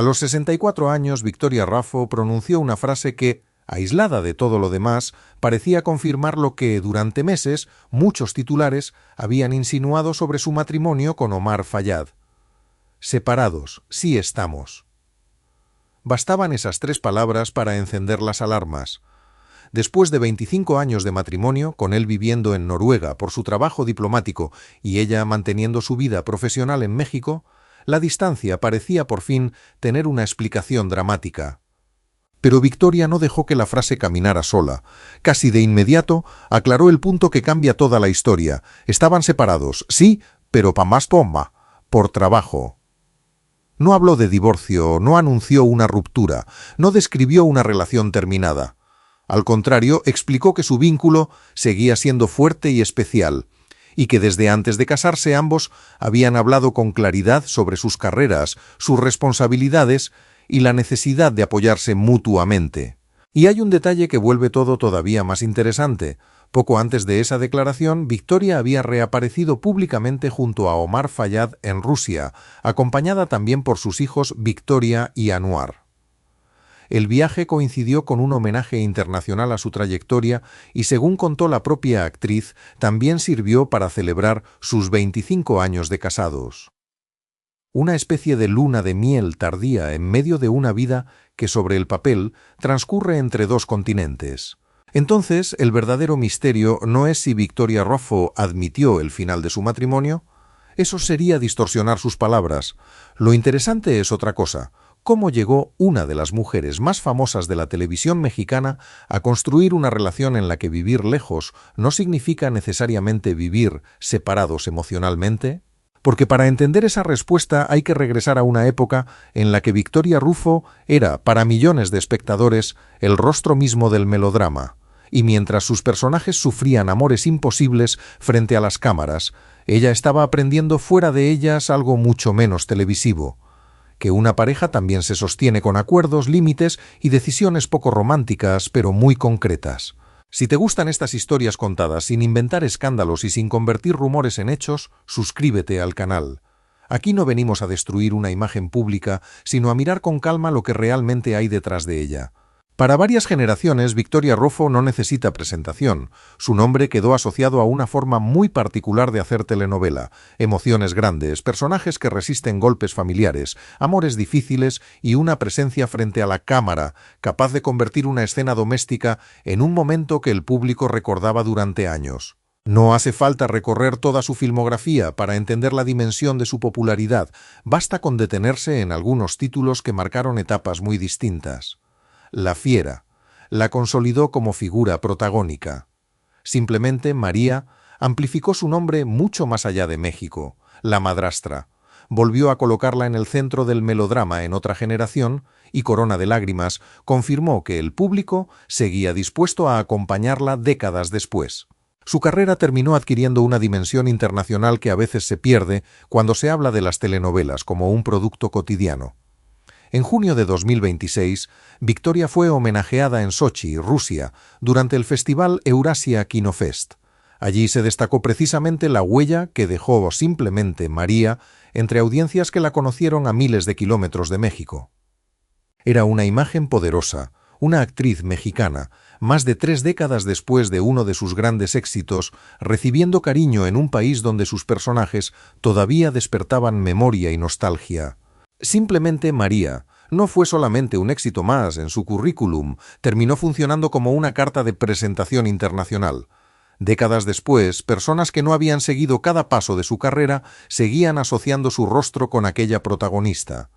A los 64 años, Victoria Ruffo pronunció una frase que, aislada de todo lo demás, parecía confirmar lo que, durante meses, muchos titulares habían insinuado sobre su matrimonio con Omar Fayad. Separados, sí estamos. Bastaban esas 3 palabras para encender las alarmas. Después de 25 años de matrimonio, con él viviendo en Noruega por su trabajo diplomático y ella manteniendo su vida profesional en México, la distancia parecía por fin tener una explicación dramática. Pero Victoria no dejó que la frase caminara sola. Casi de inmediato aclaró el punto que cambia toda la historia. Estaban separados, sí, pero pa' más pomba, por trabajo. No habló de divorcio, no anunció una ruptura, no describió una relación terminada. Al contrario, explicó que su vínculo seguía siendo fuerte y especial, y que desde antes de casarse ambos habían hablado con claridad sobre sus carreras, sus responsabilidades y la necesidad de apoyarse mutuamente. Y hay un detalle que vuelve todo todavía más interesante. Poco antes de esa declaración, Victoria había reaparecido públicamente junto a Omar Fayad en Rusia, acompañada también por sus hijos Victoria y Anwar. El viaje coincidió con un homenaje internacional a su trayectoria y, según contó la propia actriz, también sirvió para celebrar sus 25 años de casados. Una especie de luna de miel tardía en medio de una vida que sobre el papel transcurre entre 2 continentes. Entonces, el verdadero misterio no es si Victoria Ruffo admitió el final de su matrimonio. Eso sería distorsionar sus palabras. Lo interesante es otra cosa: cómo llegó una de las mujeres más famosas de la televisión mexicana a construir una relación en la que vivir lejos no significa necesariamente vivir separados emocionalmente. Porque para entender esa respuesta hay que regresar a una época en la que Victoria Ruffo era, para millones de espectadores, el rostro mismo del melodrama, y mientras sus personajes sufrían amores imposibles frente a las cámaras, ella estaba aprendiendo fuera de ellas algo mucho menos televisivo: que una pareja también se sostiene con acuerdos, límites y decisiones poco románticas, pero muy concretas. Si te gustan estas historias contadas sin inventar escándalos y sin convertir rumores en hechos, suscríbete al canal. Aquí no venimos a destruir una imagen pública, sino a mirar con calma lo que realmente hay detrás de ella. Para varias generaciones, Victoria Ruffo no necesita presentación. Su nombre quedó asociado a una forma muy particular de hacer telenovela: emociones grandes, personajes que resisten golpes familiares, amores difíciles y una presencia frente a la cámara capaz de convertir una escena doméstica en un momento que el público recordaba durante años. No hace falta recorrer toda su filmografía para entender la dimensión de su popularidad. Basta con detenerse en algunos títulos que marcaron etapas muy distintas. La Fiera la consolidó como figura protagónica. Simplemente María amplificó su nombre mucho más allá de México. La Madrastra volvió a colocarla en el centro del melodrama en otra generación, y Corona de Lágrimas confirmó que el público seguía dispuesto a acompañarla décadas después. Su carrera terminó adquiriendo una dimensión internacional que a veces se pierde cuando se habla de las telenovelas como un producto cotidiano. En junio de 2026, Victoria fue homenajeada en Sochi, Rusia, durante el festival Eurasia Kinofest. Allí se destacó precisamente la huella que dejó simplemente María entre audiencias que la conocieron a miles de kilómetros de México. Era una imagen poderosa, una actriz mexicana, más de 3 décadas después de uno de sus grandes éxitos, recibiendo cariño en un país donde sus personajes todavía despertaban memoria y nostalgia. Simplemente María no fue solamente un éxito más en su currículum, terminó funcionando como una carta de presentación internacional. Décadas después, personas que no habían seguido cada paso de su carrera seguían asociando su rostro con aquella protagonista.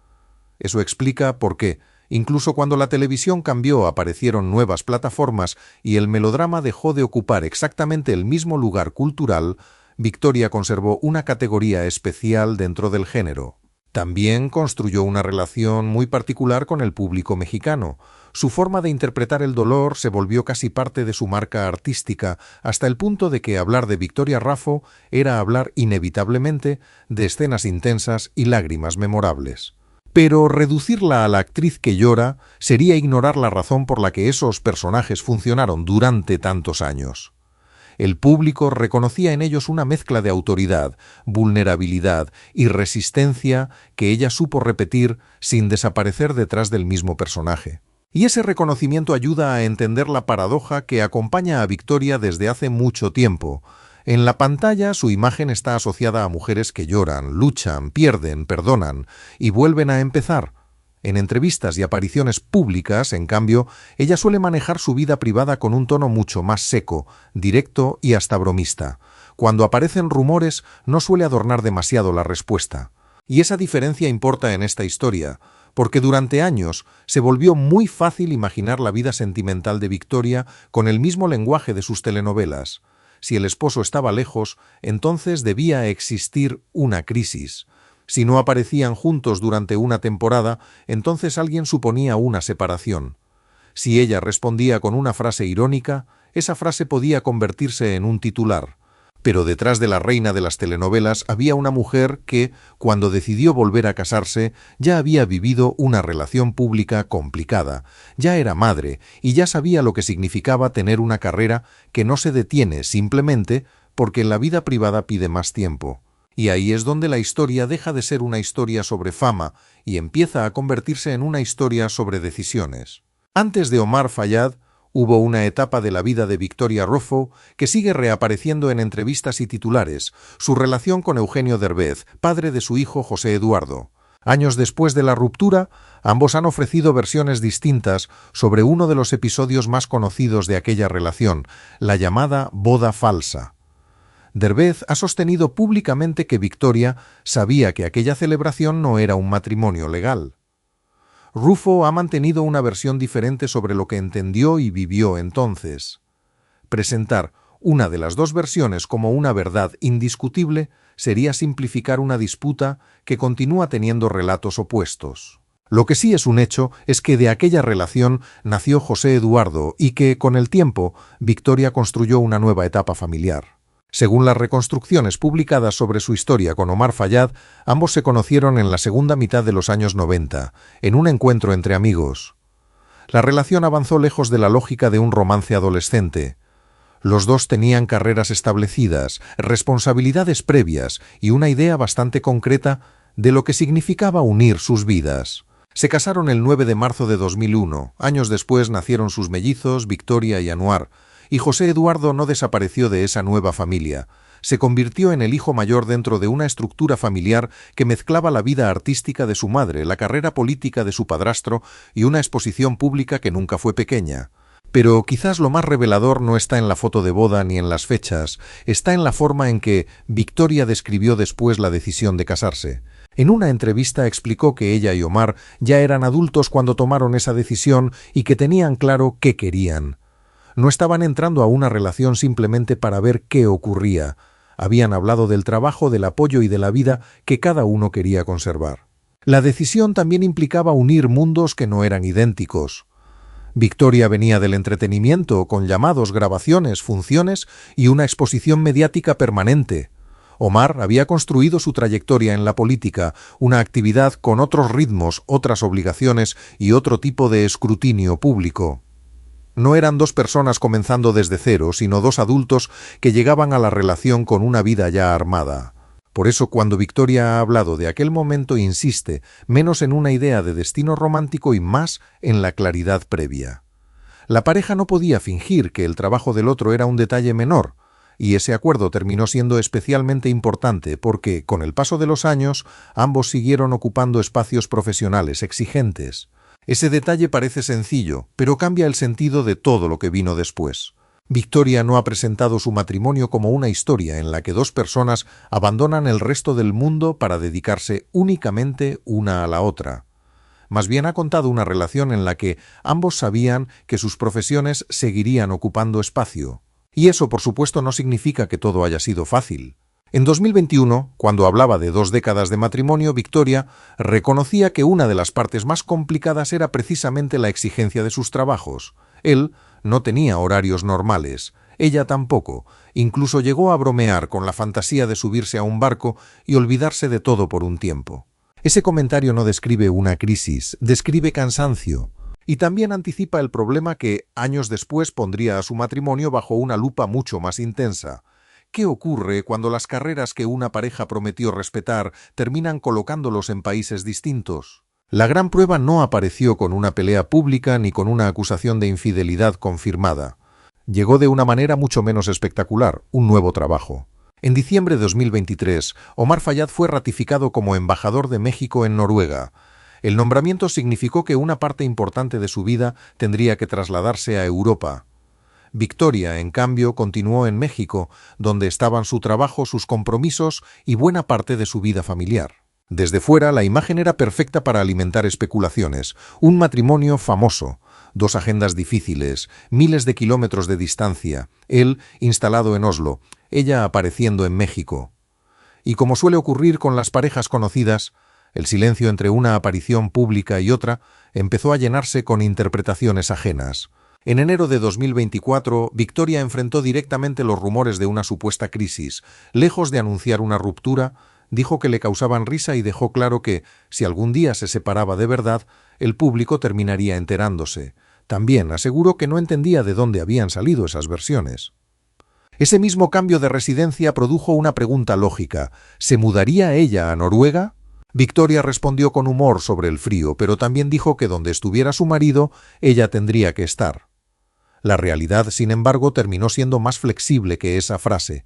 Eso explica por qué, incluso cuando la televisión cambió, aparecieron nuevas plataformas y el melodrama dejó de ocupar exactamente el mismo lugar cultural, Victoria conservó una categoría especial dentro del género. También construyó una relación muy particular con el público mexicano. Su forma de interpretar el dolor se volvió casi parte de su marca artística, hasta el punto de que hablar de Victoria Ruffo era hablar inevitablemente de escenas intensas y lágrimas memorables. Pero reducirla a la actriz que llora sería ignorar la razón por la que esos personajes funcionaron durante tantos años. El público reconocía en ellos una mezcla de autoridad, vulnerabilidad y resistencia que ella supo repetir sin desaparecer detrás del mismo personaje. Y ese reconocimiento ayuda a entender la paradoja que acompaña a Victoria desde hace mucho tiempo. En la pantalla su imagen está asociada a mujeres que lloran, luchan, pierden, perdonan y vuelven a empezar. En entrevistas y apariciones públicas, en cambio, ella suele manejar su vida privada con un tono mucho más seco, directo y hasta bromista. Cuando aparecen rumores, no suele adornar demasiado la respuesta. Y esa diferencia importa en esta historia, porque durante años se volvió muy fácil imaginar la vida sentimental de Victoria con el mismo lenguaje de sus telenovelas. Si el esposo estaba lejos, entonces debía existir una crisis. Si no aparecían juntos durante una temporada, entonces alguien suponía una separación. Si ella respondía con una frase irónica, esa frase podía convertirse en un titular. Pero detrás de la reina de las telenovelas había una mujer que, cuando decidió volver a casarse, ya había vivido una relación pública complicada, ya era madre y ya sabía lo que significaba tener una carrera que no se detiene simplemente porque en la vida privada pide más tiempo. Y ahí es donde la historia deja de ser una historia sobre fama y empieza a convertirse en una historia sobre decisiones. Antes de Omar Fayad, hubo una etapa de la vida de Victoria Ruffo que sigue reapareciendo en entrevistas y titulares, su relación con Eugenio Derbez, padre de su hijo José Eduardo. Años después de la ruptura, ambos han ofrecido versiones distintas sobre uno de los episodios más conocidos de aquella relación, la llamada boda falsa. Derbez ha sostenido públicamente que Victoria sabía que aquella celebración no era un matrimonio legal. Ruffo ha mantenido una versión diferente sobre lo que entendió y vivió entonces. Presentar una de las dos versiones como una verdad indiscutible sería simplificar una disputa que continúa teniendo relatos opuestos. Lo que sí es un hecho es que de aquella relación nació José Eduardo y que, con el tiempo, Victoria construyó una nueva etapa familiar. Según las reconstrucciones publicadas sobre su historia con Omar Fayad, ambos se conocieron en la segunda mitad de los años 90, en un encuentro entre amigos. La relación avanzó lejos de la lógica de un romance adolescente. Los dos tenían carreras establecidas, responsabilidades previas y una idea bastante concreta de lo que significaba unir sus vidas. Se casaron el 9 de marzo de 2001, años después nacieron sus mellizos, Victoria y Anuar, y José Eduardo no desapareció de esa nueva familia. Se convirtió en el hijo mayor dentro de una estructura familiar que mezclaba la vida artística de su madre, la carrera política de su padrastro y una exposición pública que nunca fue pequeña. Pero quizás lo más revelador no está en la foto de boda ni en las fechas, está en la forma en que Victoria describió después la decisión de casarse. En una entrevista explicó que ella y Omar ya eran adultos cuando tomaron esa decisión y que tenían claro qué querían. No estaban entrando a una relación simplemente para ver qué ocurría. Habían hablado del trabajo, del apoyo y de la vida que cada uno quería conservar. La decisión también implicaba unir mundos que no eran idénticos. Victoria venía del entretenimiento, con llamados, grabaciones, funciones y una exposición mediática permanente. Omar había construido su trayectoria en la política, una actividad con otros ritmos, otras obligaciones y otro tipo de escrutinio público. No eran dos personas comenzando desde cero, sino dos adultos que llegaban a la relación con una vida ya armada. Por eso, cuando Victoria ha hablado de aquel momento, insiste menos en una idea de destino romántico y más en la claridad previa. La pareja no podía fingir que el trabajo del otro era un detalle menor, y ese acuerdo terminó siendo especialmente importante porque, con el paso de los años, ambos siguieron ocupando espacios profesionales exigentes. Ese detalle parece sencillo, pero cambia el sentido de todo lo que vino después. Victoria no ha presentado su matrimonio como una historia en la que dos personas abandonan el resto del mundo para dedicarse únicamente una a la otra. Más bien ha contado una relación en la que ambos sabían que sus profesiones seguirían ocupando espacio. Y eso, por supuesto, no significa que todo haya sido fácil. En 2021, cuando hablaba de 2 décadas de matrimonio, Victoria reconocía que una de las partes más complicadas era precisamente la exigencia de sus trabajos. Él no tenía horarios normales, ella tampoco, incluso llegó a bromear con la fantasía de subirse a un barco y olvidarse de todo por un tiempo. Ese comentario no describe una crisis, describe cansancio. Y también anticipa el problema que, años después, pondría a su matrimonio bajo una lupa mucho más intensa. ¿Qué ocurre cuando las carreras que una pareja prometió respetar terminan colocándolos en países distintos? La gran prueba no apareció con una pelea pública ni con una acusación de infidelidad confirmada. Llegó de una manera mucho menos espectacular, un nuevo trabajo. En diciembre de 2023, Omar Fayad fue ratificado como embajador de México en Noruega. El nombramiento significó que una parte importante de su vida tendría que trasladarse a Europa. Victoria, en cambio, continuó en México, donde estaban su trabajo, sus compromisos y buena parte de su vida familiar. Desde fuera, la imagen era perfecta para alimentar especulaciones. Un matrimonio famoso, 2 agendas difíciles, miles de kilómetros de distancia, él instalado en Oslo, ella apareciendo en México. Y como suele ocurrir con las parejas conocidas, el silencio entre una aparición pública y otra empezó a llenarse con interpretaciones ajenas. En enero de 2024, Victoria enfrentó directamente los rumores de una supuesta crisis. Lejos de anunciar una ruptura, dijo que le causaban risa y dejó claro que, si algún día se separaba de verdad, el público terminaría enterándose. También aseguró que no entendía de dónde habían salido esas versiones. Ese mismo cambio de residencia produjo una pregunta lógica. ¿Se mudaría ella a Noruega? Victoria respondió con humor sobre el frío, pero también dijo que donde estuviera su marido, ella tendría que estar. La realidad, sin embargo, terminó siendo más flexible que esa frase.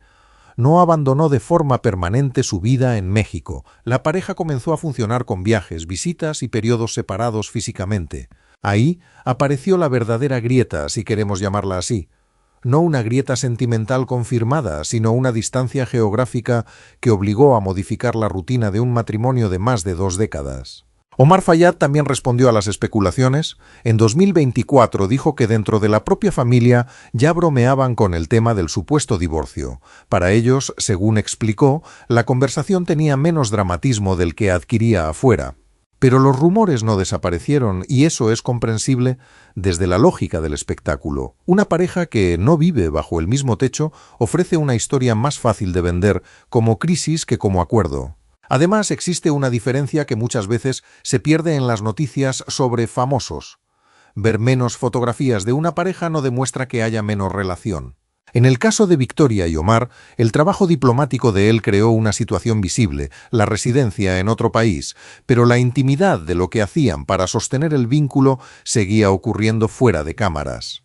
No abandonó de forma permanente su vida en México. La pareja comenzó a funcionar con viajes, visitas y periodos separados físicamente. Ahí apareció la verdadera grieta, si queremos llamarla así. No una grieta sentimental confirmada, sino una distancia geográfica que obligó a modificar la rutina de un matrimonio de más de 2 décadas. Omar Fayad también respondió a las especulaciones. En 2024 dijo que dentro de la propia familia ya bromeaban con el tema del supuesto divorcio. Para ellos, según explicó, la conversación tenía menos dramatismo del que adquiría afuera. Pero los rumores no desaparecieron y eso es comprensible desde la lógica del espectáculo. Una pareja que no vive bajo el mismo techo ofrece una historia más fácil de vender como crisis que como acuerdo. Además, existe una diferencia que muchas veces se pierde en las noticias sobre famosos. Ver menos fotografías de una pareja no demuestra que haya menos relación. En el caso de Victoria y Omar, el trabajo diplomático de él creó una situación visible, la residencia en otro país, pero la intimidad de lo que hacían para sostener el vínculo seguía ocurriendo fuera de cámaras.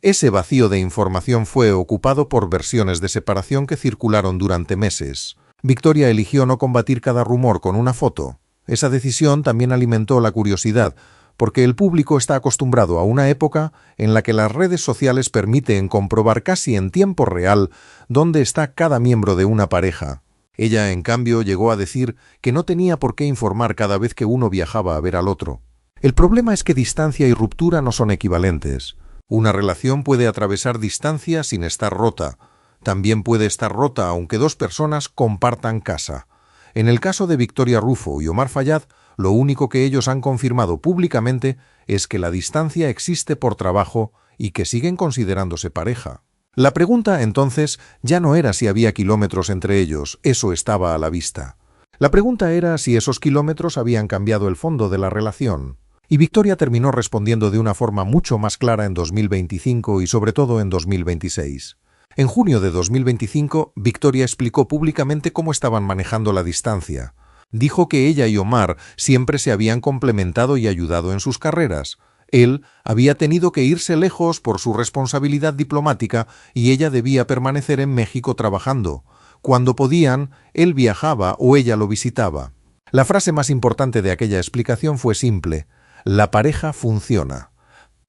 Ese vacío de información fue ocupado por versiones de separación que circularon durante meses. Victoria eligió no combatir cada rumor con una foto. Esa decisión también alimentó la curiosidad, porque el público está acostumbrado a una época en la que las redes sociales permiten comprobar casi en tiempo real dónde está cada miembro de una pareja. Ella, en cambio, llegó a decir que no tenía por qué informar cada vez que uno viajaba a ver al otro. El problema es que distancia y ruptura no son equivalentes. Una relación puede atravesar distancia sin estar rota. También puede estar rota aunque 2 personas compartan casa. En el caso de Victoria Rufo y Omar Fayad, lo único que ellos han confirmado públicamente es que la distancia existe por trabajo y que siguen considerándose pareja. La pregunta, entonces, ya no era si había kilómetros entre ellos, eso estaba a la vista. La pregunta era si esos kilómetros habían cambiado el fondo de la relación. Y Victoria terminó respondiendo de una forma mucho más clara en 2025 y sobre todo en 2026. En junio de 2025, Victoria explicó públicamente cómo estaban manejando la distancia. Dijo que ella y Omar siempre se habían complementado y ayudado en sus carreras. Él había tenido que irse lejos por su responsabilidad diplomática y ella debía permanecer en México trabajando. Cuando podían, él viajaba o ella lo visitaba. La frase más importante de aquella explicación fue simple: la pareja funciona.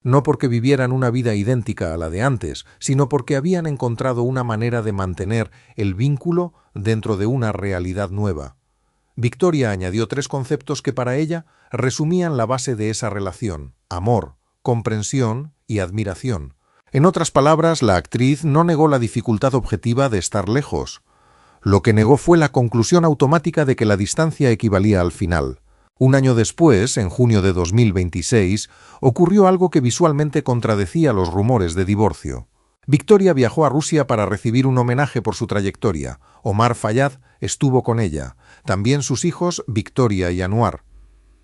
No porque vivieran una vida idéntica a la de antes, sino porque habían encontrado una manera de mantener el vínculo dentro de una realidad nueva. Victoria añadió 3 conceptos que para ella resumían la base de esa relación: amor, comprensión y admiración. En otras palabras, la actriz no negó la dificultad objetiva de estar lejos. Lo que negó fue la conclusión automática de que la distancia equivalía al final. Un año después, en junio de 2026, ocurrió algo que visualmente contradecía los rumores de divorcio. Victoria viajó a Rusia para recibir un homenaje por su trayectoria. Omar Fayad estuvo con ella. También sus hijos, Victoria y Anwar.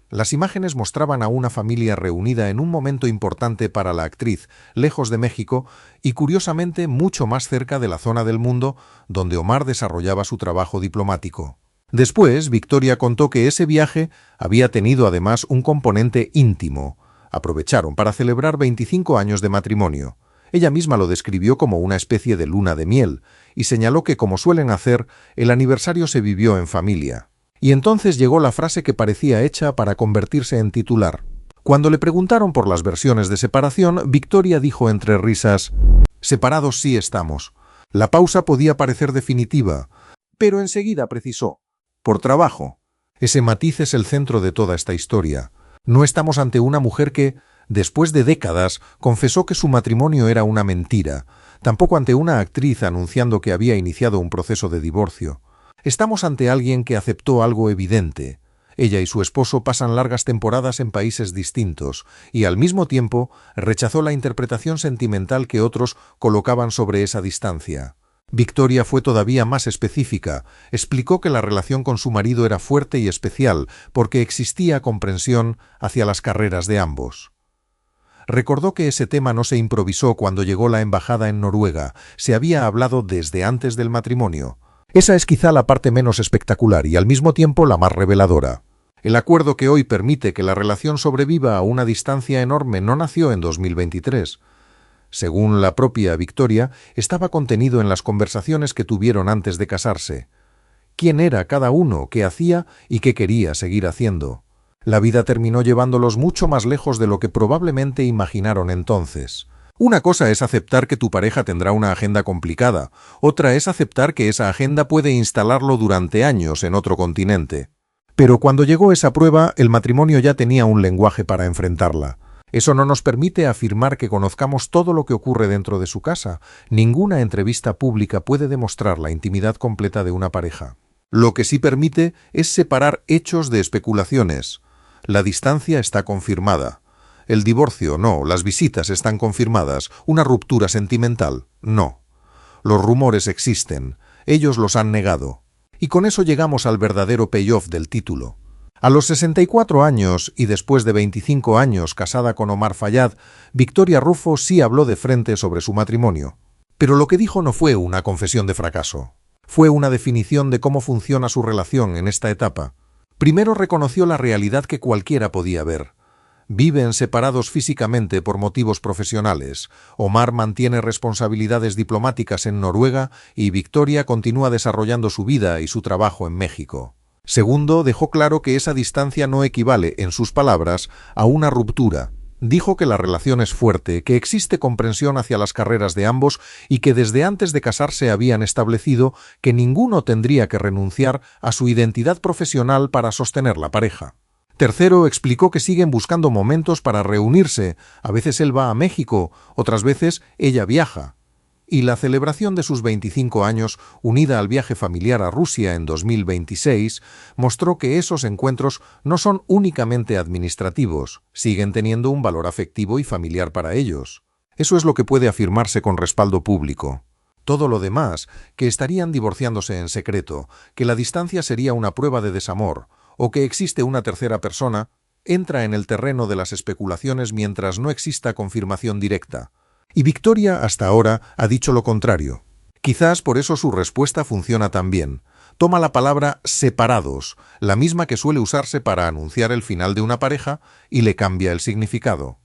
Las imágenes mostraban a una familia reunida en un momento importante para la actriz, lejos de México y curiosamente mucho más cerca de la zona del mundo donde Omar desarrollaba su trabajo diplomático. Después, Victoria contó que ese viaje había tenido además un componente íntimo. Aprovecharon para celebrar 25 años de matrimonio. Ella misma lo describió como una especie de luna de miel y señaló que, como suelen hacer, el aniversario se vivió en familia. Y entonces llegó la frase que parecía hecha para convertirse en titular. Cuando le preguntaron por las versiones de separación, Victoria dijo entre risas: «Separados sí estamos». La pausa podía parecer definitiva, pero enseguida precisó: «Por trabajo». Ese matiz es el centro de toda esta historia. No estamos ante una mujer que, después de décadas, confesó que su matrimonio era una mentira, tampoco ante una actriz anunciando que había iniciado un proceso de divorcio. Estamos ante alguien que aceptó algo evidente. Ella y su esposo pasan largas temporadas en países distintos y, al mismo tiempo, rechazó la interpretación sentimental que otros colocaban sobre esa distancia. Victoria fue todavía más específica. Explicó que la relación con su marido era fuerte y especial porque existía comprensión hacia las carreras de ambos. Recordó que ese tema no se improvisó cuando llegó la embajada en Noruega. Se había hablado desde antes del matrimonio. Esa es quizá la parte menos espectacular y al mismo tiempo la más reveladora. El acuerdo que hoy permite que la relación sobreviva a una distancia enorme no nació en 2023. Según la propia Victoria, estaba contenido en las conversaciones que tuvieron antes de casarse. ¿Quién era cada uno, qué hacía y qué quería seguir haciendo? La vida terminó llevándolos mucho más lejos de lo que probablemente imaginaron entonces. Una cosa es aceptar que tu pareja tendrá una agenda complicada, otra es aceptar que esa agenda puede instalarlo durante años en otro continente. Pero cuando llegó esa prueba, el matrimonio ya tenía un lenguaje para enfrentarla. Eso no nos permite afirmar que conozcamos todo lo que ocurre dentro de su casa. Ninguna entrevista pública puede demostrar la intimidad completa de una pareja. Lo que sí permite es separar hechos de especulaciones. La distancia está confirmada. El divorcio, no. Las visitas están confirmadas. ¿Una ruptura sentimental? No. Los rumores existen. Ellos los han negado. Y con eso llegamos al verdadero payoff del título. A los 64 años y después de 25 años casada con Omar Fayad, Victoria Rufo sí habló de frente sobre su matrimonio. Pero lo que dijo no fue una confesión de fracaso. Fue una definición de cómo funciona su relación en esta etapa. Primero reconoció la realidad que cualquiera podía ver. Viven separados físicamente por motivos profesionales. Omar mantiene responsabilidades diplomáticas en Noruega y Victoria continúa desarrollando su vida y su trabajo en México. Segundo, dejó claro que esa distancia no equivale, en sus palabras, a una ruptura. Dijo que la relación es fuerte, que existe comprensión hacia las carreras de ambos y que desde antes de casarse habían establecido que ninguno tendría que renunciar a su identidad profesional para sostener la pareja. Tercero, explicó que siguen buscando momentos para reunirse. A veces él va a México, otras veces ella viaja. Y la celebración de sus 25 años, unida al viaje familiar a Rusia en 2026, mostró que esos encuentros no son únicamente administrativos, siguen teniendo un valor afectivo y familiar para ellos. Eso es lo que puede afirmarse con respaldo público. Todo lo demás, que estarían divorciándose en secreto, que la distancia sería una prueba de desamor, o que existe una tercera persona, entra en el terreno de las especulaciones mientras no exista confirmación directa. Y Victoria, hasta ahora, ha dicho lo contrario. Quizás por eso su respuesta funciona tan bien. Toma la palabra separados, la misma que suele usarse para anunciar el final de una pareja, y le cambia el significado.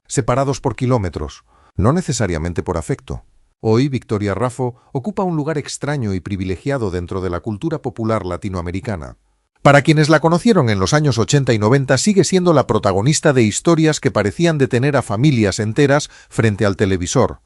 Separados por kilómetros, no necesariamente por afecto. Hoy, Victoria Rufo ocupa un lugar extraño y privilegiado dentro de la cultura popular latinoamericana. Para quienes la conocieron en los años 80 y 90, sigue siendo la protagonista de historias que parecían detener a familias enteras frente al televisor.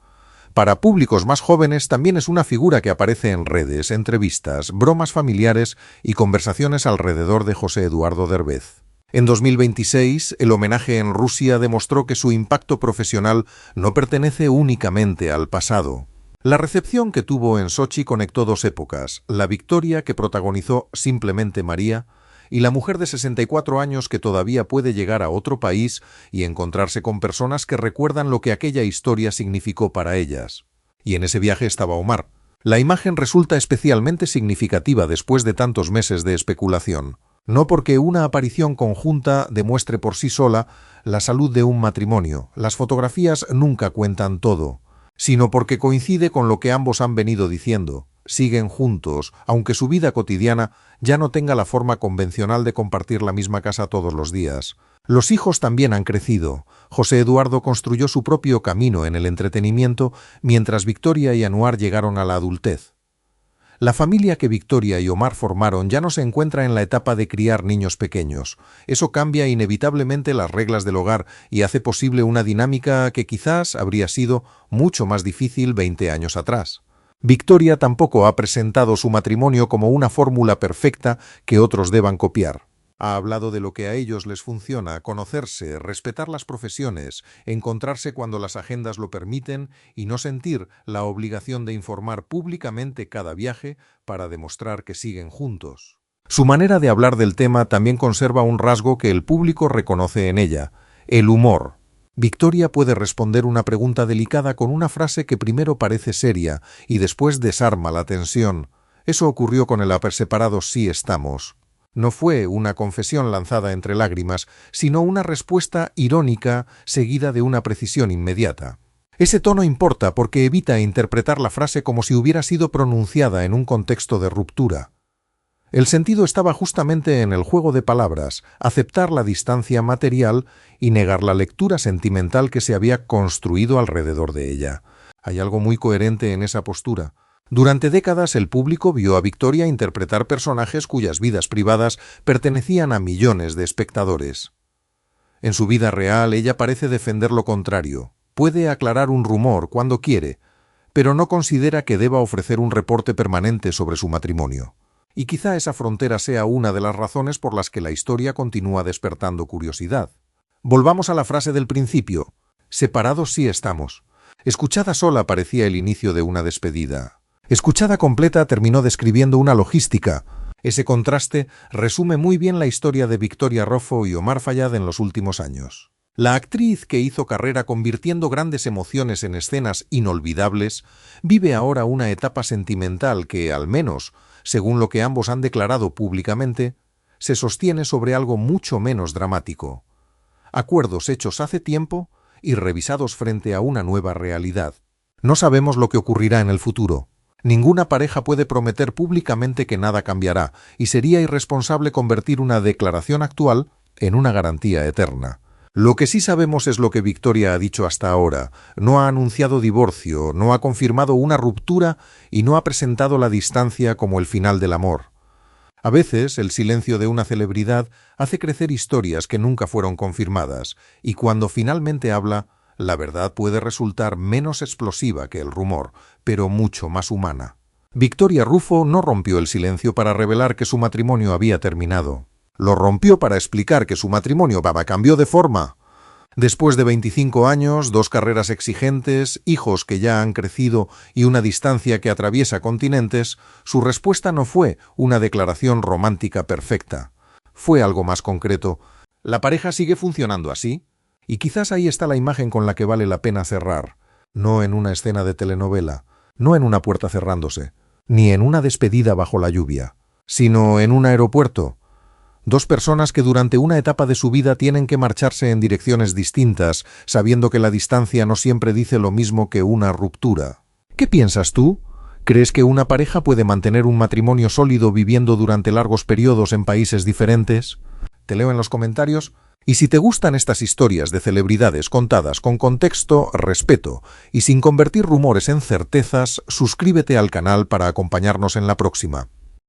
Para públicos más jóvenes también es una figura que aparece en redes, entrevistas, bromas familiares y conversaciones alrededor de José Eduardo Derbez. En 2026, el homenaje en Rusia demostró que su impacto profesional no pertenece únicamente al pasado. La recepción que tuvo en Sochi conectó dos épocas, la Victoria que protagonizó Simplemente María y la mujer de 64 años que todavía puede llegar a otro país y encontrarse con personas que recuerdan lo que aquella historia significó para ellas. Y en ese viaje estaba Omar. La imagen resulta especialmente significativa después de tantos meses de especulación. No porque una aparición conjunta demuestre por sí sola la salud de un matrimonio, las fotografías nunca cuentan todo, sino porque coincide con lo que ambos han venido diciendo. Siguen juntos, aunque su vida cotidiana ya no tenga la forma convencional de compartir la misma casa todos los días. Los hijos también han crecido. José Eduardo construyó su propio camino en el entretenimiento, mientras Victoria y Anuar llegaron a la adultez. La familia que Victoria y Omar formaron ya no se encuentra en la etapa de criar niños pequeños. Eso cambia inevitablemente las reglas del hogar y hace posible una dinámica que quizás habría sido mucho más difícil 20 años atrás. Victoria tampoco ha presentado su matrimonio como una fórmula perfecta que otros deban copiar. Ha hablado de lo que a ellos les funciona, conocerse, respetar las profesiones, encontrarse cuando las agendas lo permiten y no sentir la obligación de informar públicamente cada viaje para demostrar que siguen juntos. Su manera de hablar del tema también conserva un rasgo que el público reconoce en ella: el humor. Victoria puede responder una pregunta delicada con una frase que primero parece seria y después desarma la tensión. Eso ocurrió con el separado Sí estamos. No fue una confesión lanzada entre lágrimas, sino una respuesta irónica seguida de una precisión inmediata. Ese tono importa porque evita interpretar la frase como si hubiera sido pronunciada en un contexto de ruptura. El sentido estaba justamente en el juego de palabras, aceptar la distancia material y negar la lectura sentimental que se había construido alrededor de ella. Hay algo muy coherente en esa postura. Durante décadas el público vio a Victoria interpretar personajes cuyas vidas privadas pertenecían a millones de espectadores. En su vida real ella parece defender lo contrario. Puede aclarar un rumor cuando quiere, pero no considera que deba ofrecer un reporte permanente sobre su matrimonio. Y quizá esa frontera sea una de las razones por las que la historia continúa despertando curiosidad. Volvamos a la frase del principio: separados sí estamos. Escuchada sola parecía el inicio de una despedida. Escuchada completa terminó describiendo una logística. Ese contraste resume muy bien la historia de Victoria Ruffo y Omar Fayad en los últimos años. La actriz que hizo carrera convirtiendo grandes emociones en escenas inolvidables, vive ahora una etapa sentimental que, al menos, según lo que ambos han declarado públicamente, se sostiene sobre algo mucho menos dramático. Acuerdos hechos hace tiempo y revisados frente a una nueva realidad. No sabemos lo que ocurrirá en el futuro. Ninguna pareja puede prometer públicamente que nada cambiará, y sería irresponsable convertir una declaración actual en una garantía eterna. Lo que sí sabemos es lo que Victoria ha dicho hasta ahora. No ha anunciado divorcio, no ha confirmado una ruptura y no ha presentado la distancia como el final del amor. A veces, el silencio de una celebridad hace crecer historias que nunca fueron confirmadas, y cuando finalmente habla, la verdad puede resultar menos explosiva que el rumor, pero mucho más humana. Victoria Ruffo no rompió el silencio para revelar que su matrimonio había terminado. Lo rompió para explicar que su matrimonio cambió de forma. Después de 25 años, 2 carreras exigentes, hijos que ya han crecido y una distancia que atraviesa continentes, su respuesta no fue una declaración romántica perfecta. Fue algo más concreto. ¿La pareja sigue funcionando así? Y quizás ahí está la imagen con la que vale la pena cerrar. No en una escena de telenovela, no en una puerta cerrándose, ni en una despedida bajo la lluvia, sino en un aeropuerto. 2 personas que durante una etapa de su vida tienen que marcharse en direcciones distintas, sabiendo que la distancia no siempre dice lo mismo que una ruptura. ¿Qué piensas tú? ¿Crees que una pareja puede mantener un matrimonio sólido viviendo durante largos periodos en países diferentes? Te leo en los comentarios. Y si te gustan estas historias de celebridades contadas con contexto, respeto y sin convertir rumores en certezas, suscríbete al canal para acompañarnos en la próxima.